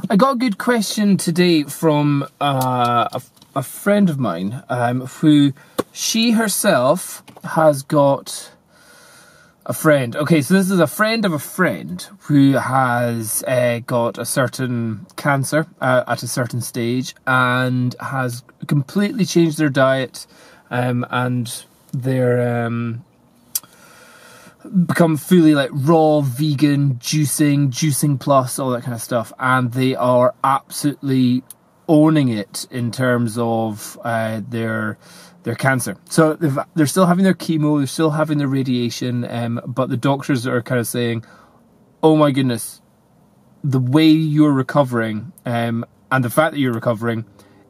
I got a good question today from a friend of mine who, she herself has got a friend. Okay, so this is a friend of a friend who has got a certain cancer at a certain stage and has completely changed their diet and they're become fully like raw vegan, juicing plus, all that kind of stuff, and they are absolutely owning it in terms of their cancer. So they're still having their chemo, they're still having their radiation, but the doctors are kind of saying, oh my goodness, the way you're recovering and the fact that you're recovering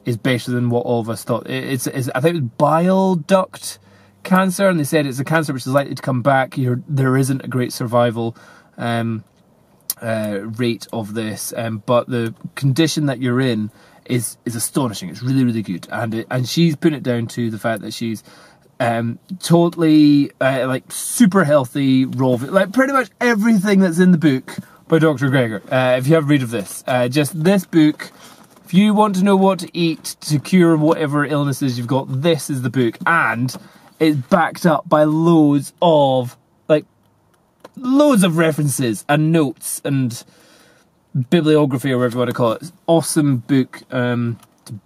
is better than what all of us thought. It's I think it was bile duct cancer, and they said it's a cancer which is likely to come back. There isn't a great survival rate of this, but the condition that you're in is astonishing. It's really, really good, and she's put it down to the fact that she's totally like super healthy, raw, like pretty much everything that's in the book by Dr. Greger. If you have read of this, just this book. If you want to know what to eat to cure whatever illnesses you've got, this is the book, and it's backed up by loads of references and notes and bibliography, or whatever you want to call it. It's an awesome book to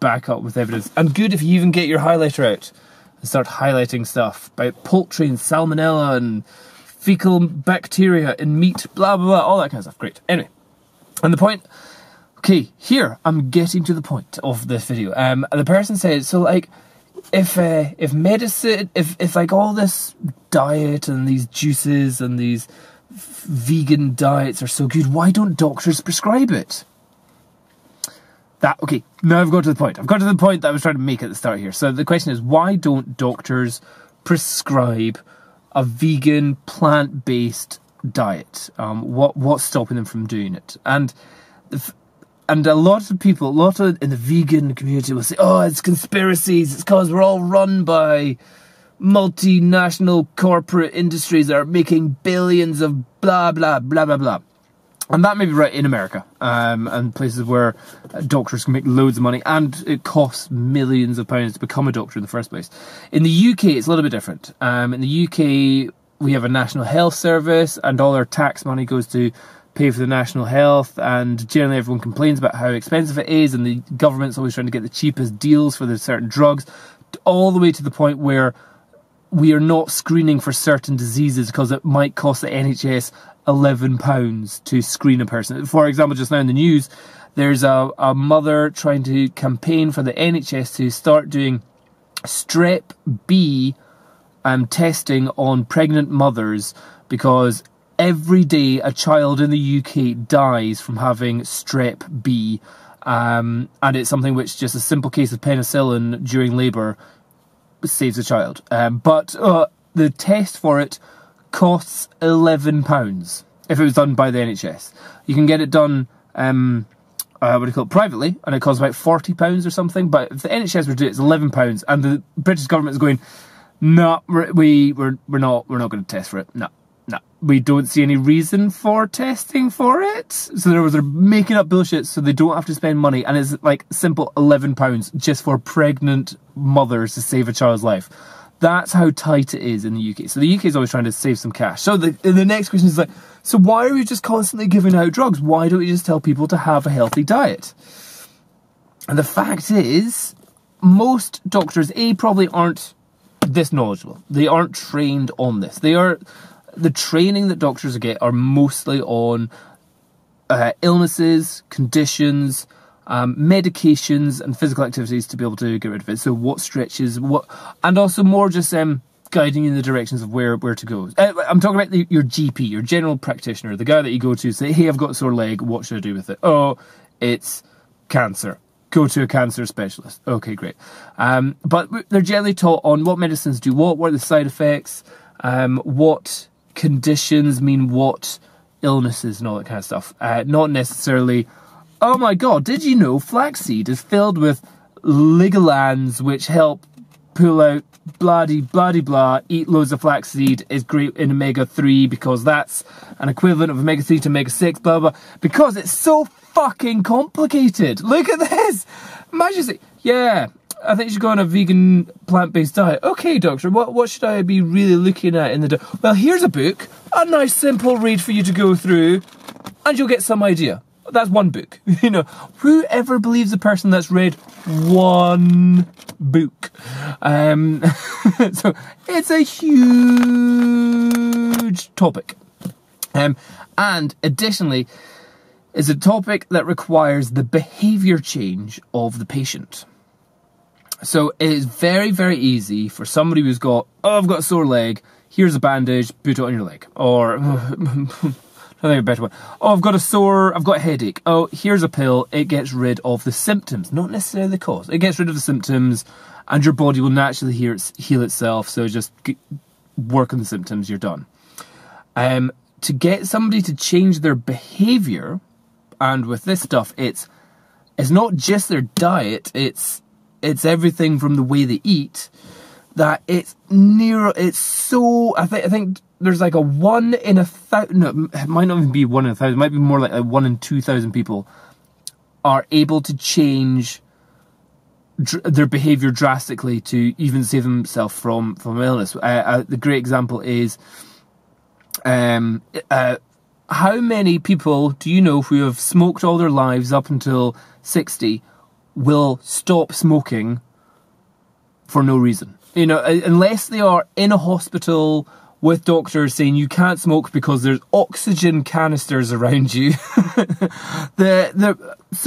back up with evidence. And good if you even get your highlighter out and start highlighting stuff about poultry and salmonella and fecal bacteria in meat, blah, blah, blah, all that kind of stuff. Great. Anyway, and the point... Okay, here, I'm getting to the point of this video. The person said, so like, if medicine, if like all this diet and these juices and these vegan diets are so good, why don't doctors prescribe it? Okay, now I've got to the point. I've got to the point that I was trying to make at the start here. So the question is, why don't doctors prescribe a vegan, plant-based diet? What's stopping them from doing it? And a lot of people, in the vegan community will say, oh, it's conspiracies, it's because we're all run by multinational corporate industries that are making billions of blah, blah, blah, blah, blah. And that may be right in America, and places where doctors can make loads of money, and it costs millions of pounds to become a doctor in the first place. In the UK, it's a little bit different. In the UK, we have a National Health Service, and all our tax money goes to pay for the national health, and generally everyone complains about how expensive it is, and the government's always trying to get the cheapest deals for the certain drugs, all the way to the point where we are not screening for certain diseases because it might cost the NHS £11 to screen a person. For example, just now in the news, there's a mother trying to campaign for the NHS to start doing strep B testing on pregnant mothers, because every day a child in the UK dies from having strep B, and it's something which just a simple case of penicillin during labour saves a child. But the test for it costs £11 if it was done by the NHS. You can get it done privately, and it costs about £40 or something. But if the NHS were to do it, it's £11, and the British government is going, no, we're not going to test for it. No, we don't see any reason for testing for it. So they're making up bullshit so they don't have to spend money, and it's like simple £11 just for pregnant mothers to save a child's life. That's how tight it is in the UK. So the UK is always trying to save some cash. So the next question is like, so why are we just constantly giving out drugs? Why don't we just tell people to have a healthy diet? And the fact is, most doctors, probably aren't this knowledgeable. They aren't trained on this. The training that doctors get are mostly on illnesses, conditions, medications and physical activities to be able to get rid of it. So what stretches, and also more just guiding you in the directions of where to go. I'm talking about your GP, your general practitioner, the guy that you go to say, hey, I've got a sore leg, what should I do with it? Oh, it's cancer. Go to a cancer specialist. Okay, great. But they're generally taught on what medicines do what are the side effects, what conditions mean what illnesses and all that kind of stuff. Not necessarily, oh my god, did you know flaxseed is filled with ligolans which help pull out blah, eat loads of flaxseed is great in omega-3 because that's an equivalent of omega-3 to omega-6, blah, blah, because it's so fucking complicated. Look at this. Imagine saying, yeah, I think you should go on a vegan plant-based diet. Okay, doctor, what should I be really looking at in the diet? Well, here's a book, a nice simple read for you to go through, and you'll get some idea. That's one book. You know, whoever believes a person that's read one book? So it's a huge topic. And additionally, it's a topic that requires the behaviour change of the patient. So it is very, very easy for somebody who's got, oh, I've got a sore leg, here's a bandage, put it on your leg. Or, I think a better one. Oh, I've got a headache. Oh, here's a pill, it gets rid of the symptoms, not necessarily the cause. It gets rid of the symptoms, and your body will naturally heal itself, so just work on the symptoms, you're done. To get somebody to change their behaviour, and with this stuff, it's not just their diet, it's everything from the way they eat, that I think there's like a 1 in 1,000, no, it might not even be 1 in 1,000, it might be more like 1 in 2,000 people are able to change their behaviour drastically to even save themselves from illness. The great example is, how many people do you know who have smoked all their lives up until 60 will stop smoking for no reason? You know, unless they are in a hospital with doctors saying you can't smoke because there's oxygen canisters around you. So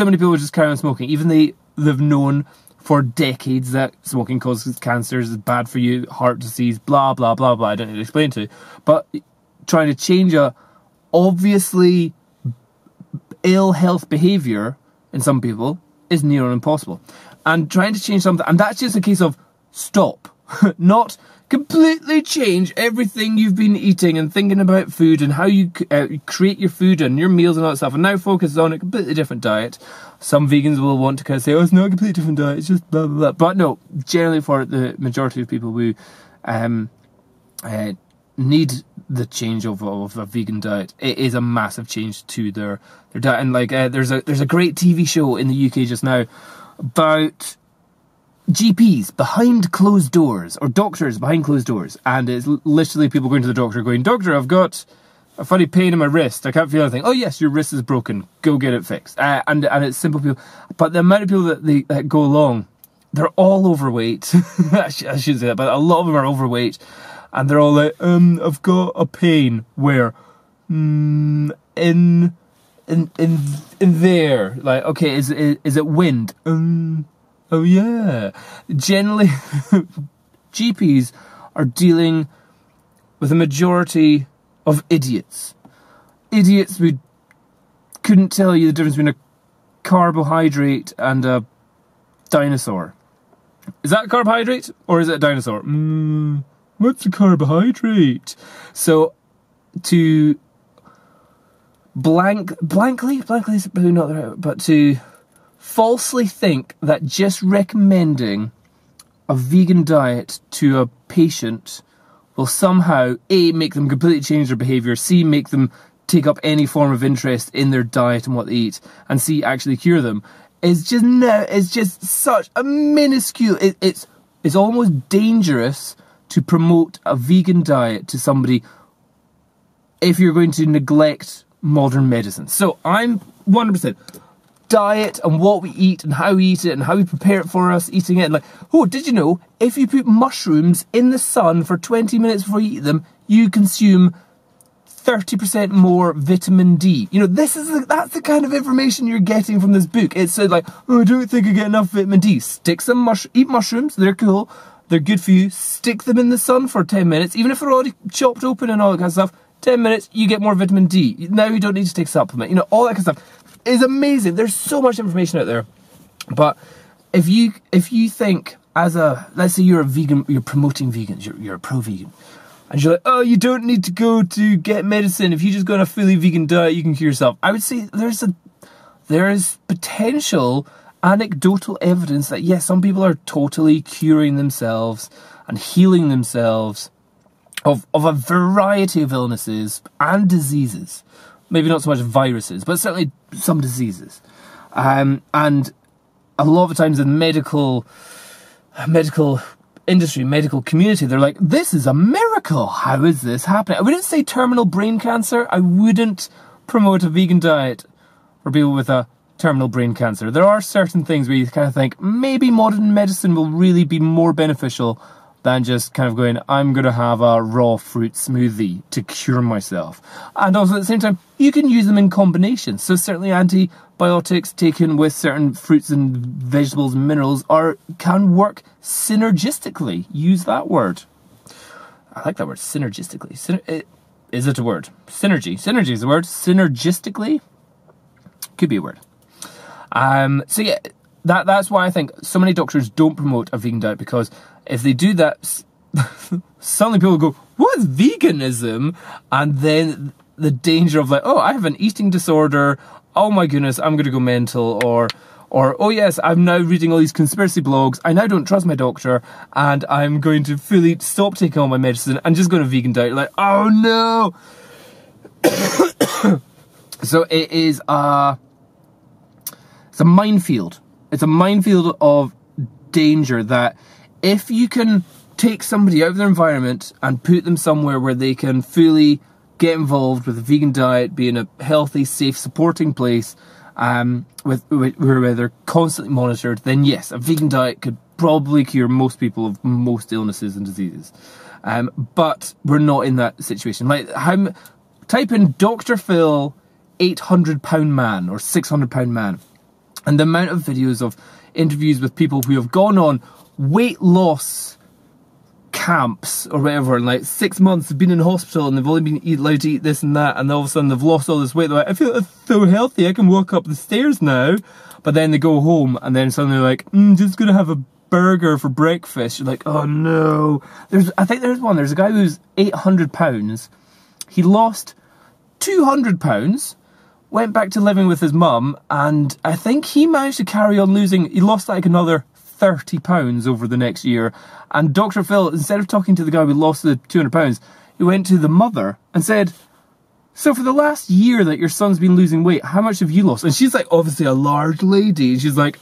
many people just carry on smoking, even they've known for decades that smoking causes cancers, is bad for you, heart disease, blah, blah, blah, blah. I don't need to explain to you. But trying to change a obviously ill health behaviour in some people is near impossible. And trying to change something, and that's just a case of stop, not completely change everything you've been eating and thinking about food and how you create your food and your meals and all that stuff, and now focus on a completely different diet. Some vegans will want to kind of say, oh, it's not a completely different diet, it's just blah, blah, blah. But no, generally for the majority of people who need the change of a vegan diet, it is a massive change to their diet. And like there's a great TV show in the UK just now about GPs behind closed doors, or doctors behind closed doors, and it's literally people going to the doctor going, doctor, I've got a funny pain in my wrist, I can't feel anything. Oh yes, your wrist is broken, go get it fixed. And it's simple people, but the amount of people that go along, they're all overweight. I shouldn't say that, but a lot of them are overweight. And they're all like, I've got a pain where, in there. Like, okay, is it wind? Oh yeah. Generally, GPs are dealing with a majority of idiots. Idiots who couldn't tell you the difference between a carbohydrate and a dinosaur. Is that a carbohydrate or is it a dinosaur? What's a carbohydrate? So, to blankly is probably not the right, but to falsely think that just recommending a vegan diet to a patient will somehow A, make them completely change their behaviour, C, make them take up any form of interest in their diet and what they eat, and C, actually cure them, it's just such a minuscule, it's almost dangerous to promote a vegan diet to somebody if you're going to neglect modern medicine. So I'm 100% diet and what we eat and how we eat it and how we prepare it for us eating it. And like, oh, did you know if you put mushrooms in the sun for 20 minutes before you eat them, you consume 30% more vitamin D. You know, that's the kind of information you're getting from this book. It said like, oh, I don't think I get enough vitamin D. Eat mushrooms, they're cool. They're good for you. Stick them in the sun for 10 minutes, even if they're already chopped open and all that kind of stuff. 10 minutes, you get more vitamin D. Now you don't need to take supplement. You know, all that kind of stuff is amazing. There's so much information out there. But if you think as let's say you're a vegan, you're promoting vegans, you're a pro-vegan, and you're like, oh, you don't need to go to get medicine. If you just go on a fully vegan diet, you can cure yourself. I would say there is potential anecdotal evidence that yes, some people are totally curing themselves and healing themselves of a variety of illnesses and diseases maybe not so much viruses, but certainly some diseases. And a lot of the times in medical industry, medical community, they're like, this is a miracle. How is this happening? I wouldn't say terminal brain cancer. I wouldn't promote a vegan diet for people with a terminal brain cancer. There are certain things where you kind of think maybe modern medicine will really be more beneficial than just kind of going, I'm going to have a raw fruit smoothie to cure myself. And also at the same time, you can use them in combination. So certainly antibiotics taken with certain fruits and vegetables and minerals can work synergistically. Use that word. I like that word, synergistically. Is it a word? Synergy. Synergy is a word. Synergistically could be a word. So yeah, that's why I think so many doctors don't promote a vegan diet, because if they do that, suddenly people go, what is veganism? And then the danger of like, oh, I have an eating disorder. Oh my goodness, I'm going to go mental. Or, oh yes, I'm now reading all these conspiracy blogs. I now don't trust my doctor and I'm going to fully stop taking all my medicine and just go on a vegan diet. Like, oh no. So it's a minefield. It's a minefield of danger that if you can take somebody out of their environment and put them somewhere where they can fully get involved with a vegan diet, be in a healthy, safe, supporting place, where they're constantly monitored, then yes, a vegan diet could probably cure most people of most illnesses and diseases. But we're not in that situation. Like, type in Dr. Phil 800-pound man or 600-pound man, and the amount of videos of interviews with people who have gone on weight loss camps or whatever, and like 6 months have been in hospital and they've only been allowed to eat this and that, and all of a sudden they've lost all this weight. They're like, I feel so healthy, I can walk up the stairs now. But then they go home and then suddenly they're like, just gonna have a burger for breakfast. You're like, oh no. I think there's a guy who's 800 pounds. He lost 200 pounds, went back to living with his mum, and I think he managed to carry on losing. He lost like another 30 pounds over the next year. And Dr. Phil, instead of talking to the guy who lost the 200 pounds, he went to the mother and said, so for the last year that your son's been losing weight, how much have you lost? And she's like, obviously a large lady. And she's like,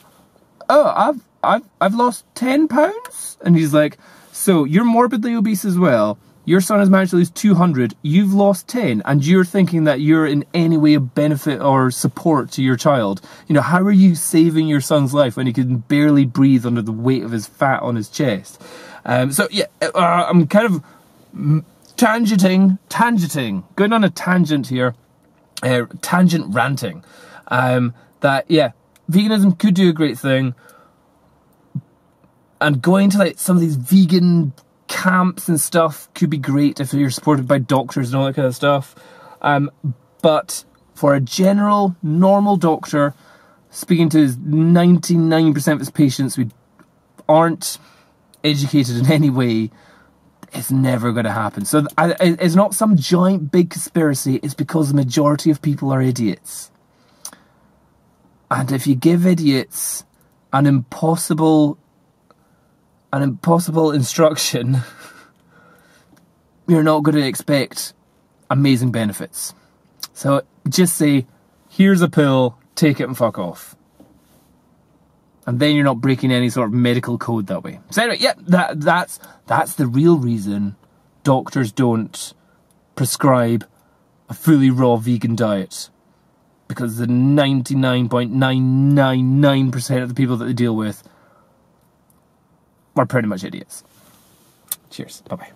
oh, I've lost 10 pounds. And he's like, so you're morbidly obese as well. Your son has managed to lose 200. You've lost 10. And you're thinking that you're in any way a benefit or support to your child. You know, how are you saving your son's life when he can barely breathe under the weight of his fat on his chest? So yeah, I'm kind of tangenting, going on a tangent here, tangent ranting, that yeah, veganism could do a great thing, and going to like some of these vegan camps and stuff could be great if you're supported by doctors and all that kind of stuff, but for a general normal doctor speaking to his 99% of his patients who aren't educated in any way, it's never going to happen. So it's not some giant big conspiracy. It's because the majority of people are idiots. And if you give idiots an impossible instruction, you're not going to expect amazing benefits. So just say, here's a pill, take it and fuck off. And then you're not breaking any sort of medical code that way. So anyway, yeah, that's the real reason doctors don't prescribe a fully raw vegan diet. Because the 99.999% of the people that they deal with are pretty much idiots. Cheers. Bye-bye.